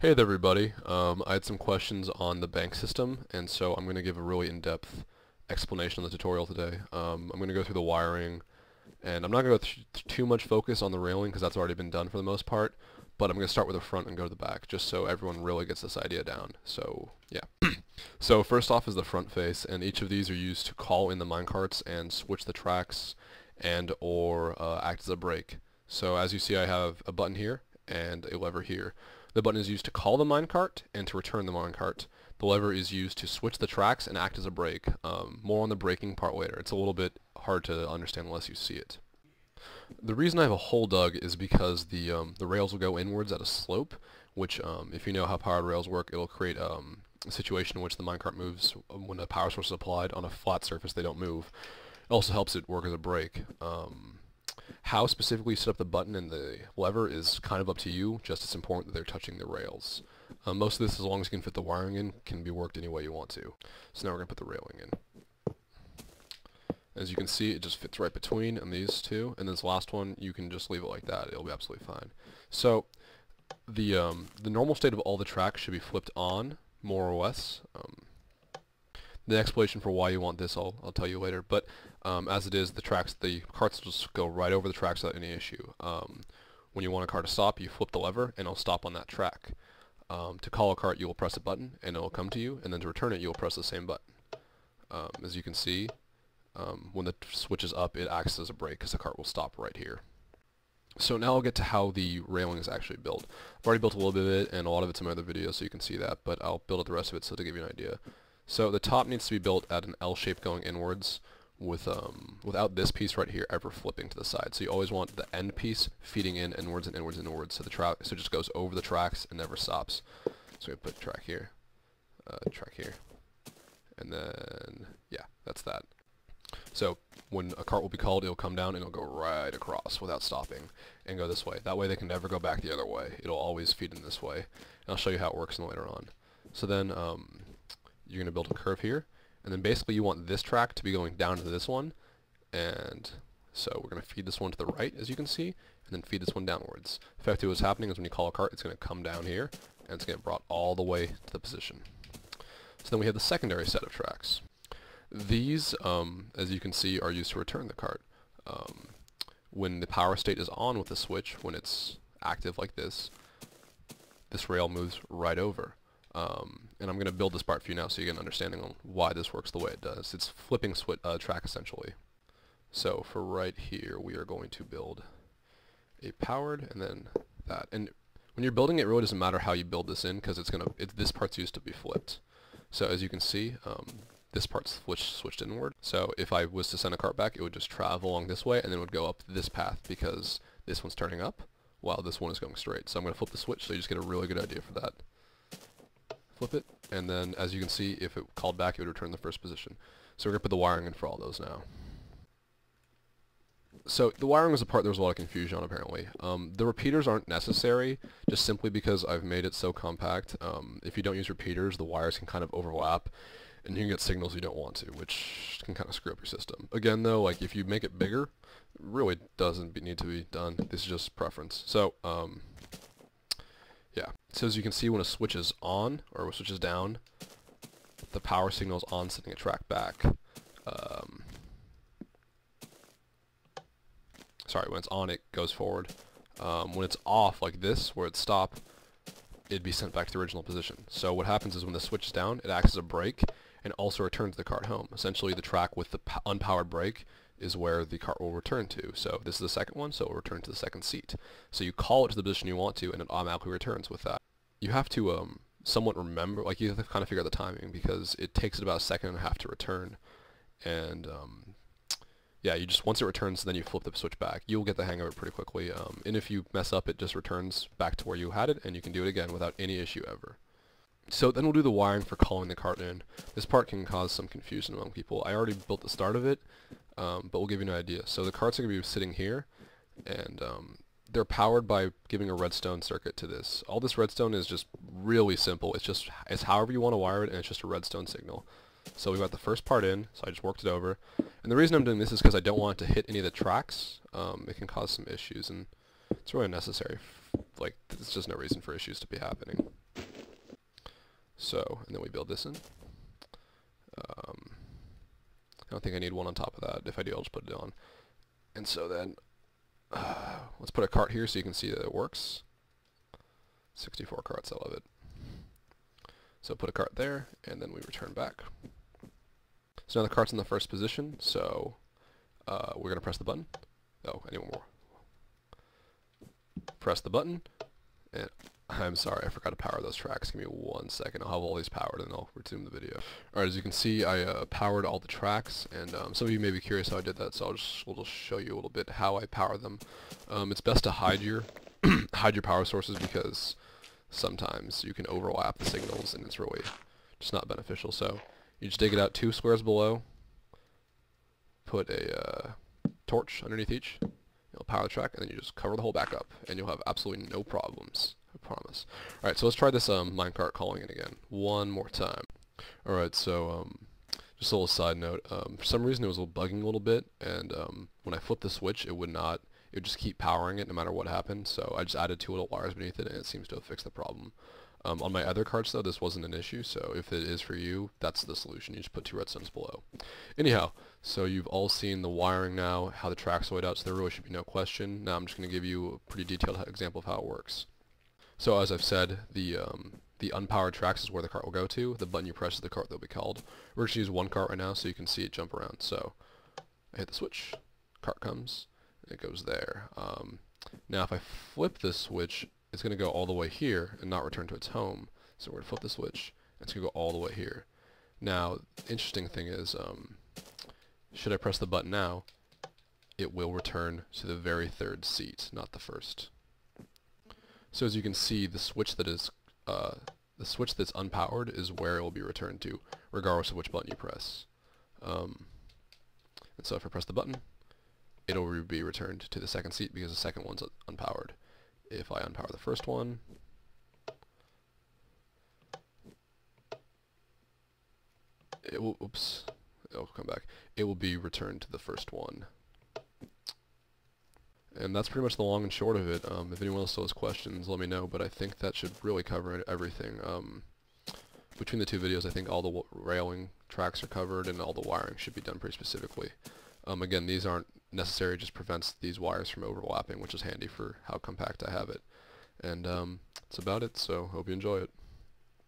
Hey there everybody, I had some questions on the bank system, and so I'm going to give a really in-depth explanation on the tutorial today. I'm going to go through the wiring, and I'm not going to go too much focus on the railing because that's already been done for the most part, but I'm going to start with the front and go to the back, just so everyone really gets this idea down. So, yeah. So first off is the front face, and each of these are used to call in the minecarts and switch the tracks and or act as a brake. So as you see, I have a button here and a lever here. The button is used to call the minecart and to return the minecart. The lever is used to switch the tracks and act as a brake. More on the braking part later. It's a little bit hard to understand unless you see it. The reason I have a hole dug is because the rails will go inwards at a slope, which if you know how powered rails work, it'll create a situation in which the minecart moves when a power source is applied. On a flat surface, they don't move. It also helps it work as a brake. How specifically you set up the button and the lever is kind of up to you, just it's important that they're touching the rails. Most of this, as long as you can fit the wiring in, can be worked any way you want to. So now we're going to put the railing in. As you can see, it just fits right between and these two, and this last one, you can just leave it like that. It'll be absolutely fine. So the normal state of all the tracks should be flipped on, more or less. The explanation for why you want this, I'll tell you later, but as it is, the carts will just go right over the tracks without any issue. When you want a car to stop, you flip the lever and it'll stop on that track. To call a cart, you will press a button and it will come to you, and then to return it, you will press the same button. As you can see, when the switch is up, it acts as a brake because the cart will stop right here. So now I'll get to how the railing is actually built. I've already built a little bit of it, and a lot of it's in my other videos, so you can see that, but I'll build up the rest of it so to give you an idea. So the top needs to be built at an L shape going inwards with without this piece right here ever flipping to the side. So you always want the end piece feeding in inwards and inwards and inwards, so it just goes over the tracks and never stops. So we put track here, and then yeah, that's that. So when a cart will be called, it'll come down and it'll go right across without stopping and go this way. That way they can never go back the other way. It'll always feed in this way. And I'll show you how it works later on. So then you're going to build a curve here, and then basically you want this track to be going down to this one, and so we're going to feed this one to the right, as you can see, and then feed this one downwards. Effectively what's happening is when you call a cart, it's going to come down here, and it's going to get brought all the way to the position. So then we have the secondary set of tracks. These, as you can see, are used to return the cart. When the power state is on with the switch, when it's active like this rail moves right over. And I'm going to build this part for you now so you get an understanding on why this works the way it does. It's flipping track essentially. So for right here, we are going to build a powered and then that. And when you're building it, it really doesn't matter how you build this in because this part's used to be flipped. So as you can see, this part's switched inward. So if I was to send a cart back, it would just travel along this way and then it would go up this path because this one's turning up while this one is going straight. So I'm going to flip the switch so you just get a really good idea for that. Flip it, and then as you can see, if it called back, it would return the first position. So we're going to put the wiring in for all those now. So the wiring was the part there was a lot of confusion on apparently. The repeaters aren't necessary, just simply because I've made it so compact. If you don't use repeaters, the wires can kind of overlap, and you can get signals you don't want to, which can kind of screw up your system. Again though, like if you make it bigger, it really doesn't need to be done. This is just preference. So, yeah, so as you can see, when a switch is on, or switches down, the power signal is on, sending a track back. Sorry, when it's on, it goes forward. When it's off, like this, where it's stopped, it'd be sent back to the original position. So what happens is when the switch is down, it acts as a brake, and also returns the cart home. Essentially, the track with the unpowered brake is where the cart will return to. So this is the second one, so it will return to the second seat. So you call it to the position you want to, and it automatically returns with that. You have to somewhat remember, like you have to kind of figure out the timing, because it takes it about a second and a half to return. And yeah, once it returns, then you flip the switch back. You'll get the hang of it pretty quickly. And if you mess up, it just returns back to where you had it, and you can do it again without any issue ever. So then we'll do the wiring for calling the cart in. This part can cause some confusion among people. I already built the start of it, but we'll give you an idea. So the carts are going to be sitting here, and they're powered by giving a redstone circuit to this. All this redstone is just really simple. It's however you want to wire it, and it's just a redstone signal. So we got the first part in, so I just worked it over. And the reason I'm doing this is because I don't want it to hit any of the tracks. It can cause some issues, and it's really unnecessary. Like, there's just no reason for issues to be happening. So, and then we build this in. I don't think I need one on top of that. If I do, I'll just put it on. And so then, let's put a cart here so you can see that it works. 64 carts, I love it. So put a cart there, and then we return back. So now the cart's in the first position, so we're going to press the button. Oh, any more. Press the button, and I'm sorry, I forgot to power those tracks. Give me 1 second. I'll have all these powered, and I'll resume the video. Alright, as you can see, I powered all the tracks, and some of you may be curious how I did that, so we'll just show you a little bit how I power them. It's best to hide your power sources because sometimes you can overlap the signals, and it's really just not beneficial. So you just dig it out 2 squares below, put a torch underneath each, you'll power the track, and then you just cover the hole back up, and you'll have absolutely no problems. I promise. Alright, so let's try this minecart calling it again one more time. Alright, so just a little side note, for some reason it was bugging a little bit, and when I flipped the switch it would just keep powering it no matter what happened, so I just added 2 little wires beneath it, and it seems to have fixed the problem. On my other carts though, this wasn't an issue, so if it is for you, that's the solution. You just put 2 redstones below. Anyhow, so you've all seen the wiring now, how the tracks are laid out, so there really should be no question. Now I'm just going to give you a pretty detailed example of how it works. So as I've said, the unpowered tracks is where the cart will go to. The button you press is the cart that will be called. We're just going to use one cart right now so you can see it jump around. So I hit the switch, cart comes, and it goes there. Now if I flip this switch, it's going to go all the way here and not return to its home. So we're going to flip the switch, and it's going to go all the way here. Now, the interesting thing is, should I press the button now, it will return to the very 3rd seat, not the first. So as you can see, the switch that's unpowered is where it will be returned to, regardless of which button you press. And so if I press the button, it'll be returned to the 2nd seat because the 2nd one's unpowered. If I unpower the first one, it will, oops, it'll come back. It will be returned to the first one. And that's pretty much the long and short of it. If anyone else still has questions, let me know, but I think that should really cover everything. Between the 2 videos, I think all the railing tracks are covered, and all the wiring should be done pretty specifically. Again, these aren't necessary, it just prevents these wires from overlapping, which is handy for how compact I have it. And that's about it, so hope you enjoy it.